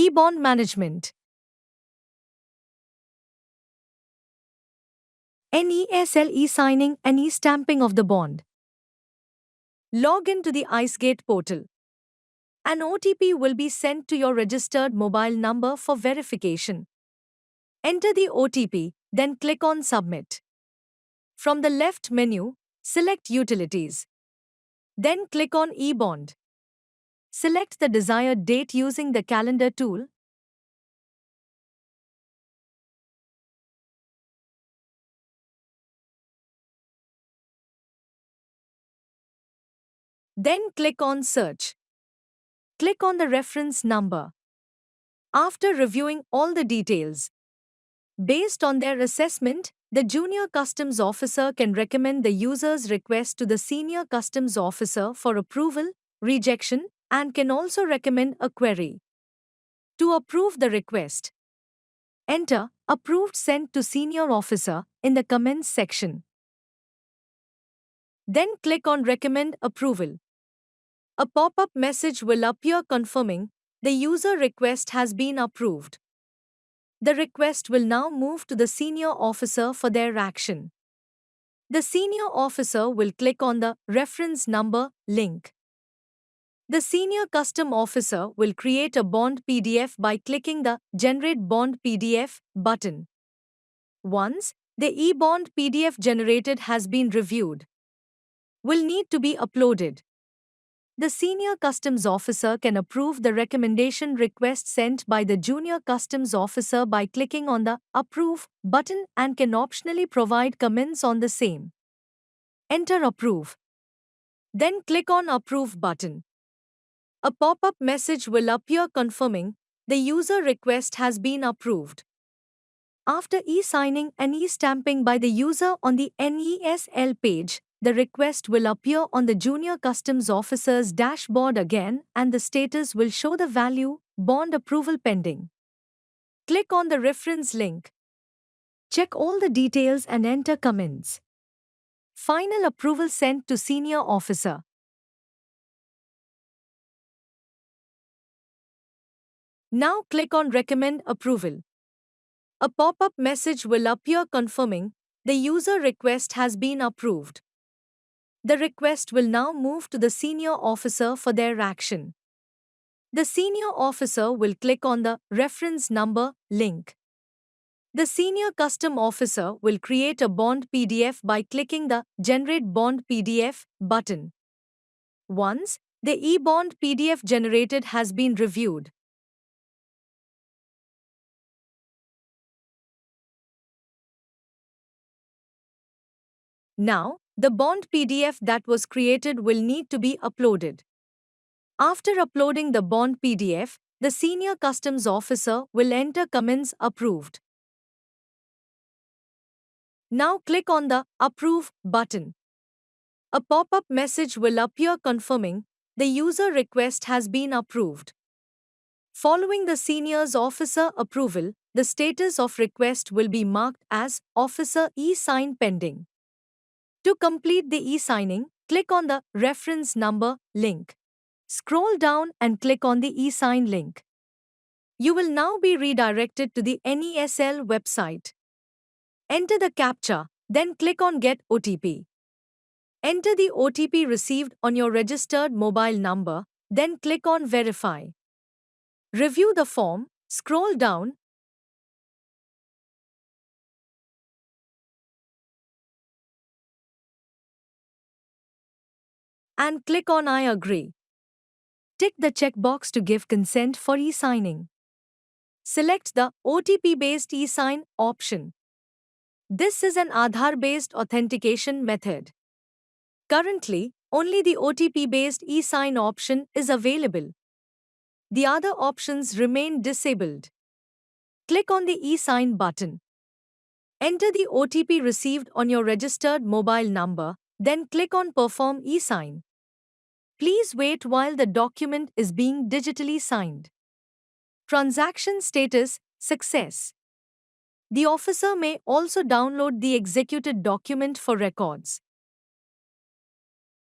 E-bond management. NESL e-signing and e-stamping of the bond. Log in to the IceGate portal. An OTP will be sent to your registered mobile number for verification. Enter the OTP, then click on Submit. From the left menu, select Utilities. Then click on eBond. Select the desired date using the calendar tool. Then click on Search. Click on the reference number. After reviewing all the details, based on their assessment, the junior customs officer can recommend the user's request to the senior customs officer for approval, rejection, and can also recommend a query. To approve the request, enter Approved Sent to Senior Officer in the comments section. Then click on Recommend Approval. A pop-up message will appear confirming the user request has been approved. The request will now move to the senior officer for their action. The senior officer will click on the reference number link. The senior custom officer will create a bond PDF by clicking the Generate Bond PDF button. Once the e-bond PDF generated has been reviewed, will need to be uploaded. The senior customs officer can approve the recommendation request sent by the junior customs officer by clicking on the Approve button and can optionally provide comments on the same. Enter Approve. Then click on Approve button. A pop-up message will appear confirming the user request has been approved. After e-signing and e-stamping by the user on the NESL page, the request will appear on the junior customs officer's dashboard again and the status will show the value, bond approval pending. Click on the reference link. Check all the details and enter comments. Final approval sent to senior officer. Now click on Recommend Approval. A pop-up message will appear confirming the user request has been approved. The request will now move to the senior officer for their action. The senior officer will click on the reference number link. The senior custom officer will create a bond PDF by clicking the Generate Bond PDF button. Once the e-bond PDF generated has been reviewed, now the bond PDF that was created will need to be uploaded. After uploading the bond PDF, the senior customs officer will enter comments approved. Now click on the Approve button. A pop-up message will appear confirming the user request has been approved. Following the senior's officer approval, the status of request will be marked as Officer e-sign pending. To complete the e-signing, click on the reference number link. Scroll down and click on the e-sign link. You will now be redirected to the NESL website. Enter the CAPTCHA, then click on Get OTP. Enter the OTP received on your registered mobile number, then click on Verify. Review the form, scroll down, and click on I agree. Tick the checkbox to give consent for e-signing. Select the OTP-based e-sign option. This is an Aadhaar-based authentication method. Currently, only the OTP-based e-sign option is available. The other options remain disabled. Click on the e-sign button. Enter the OTP received on your registered mobile number, then click on Perform e-sign. Please wait while the document is being digitally signed. Transaction status: Success. The officer may also download the executed document for records.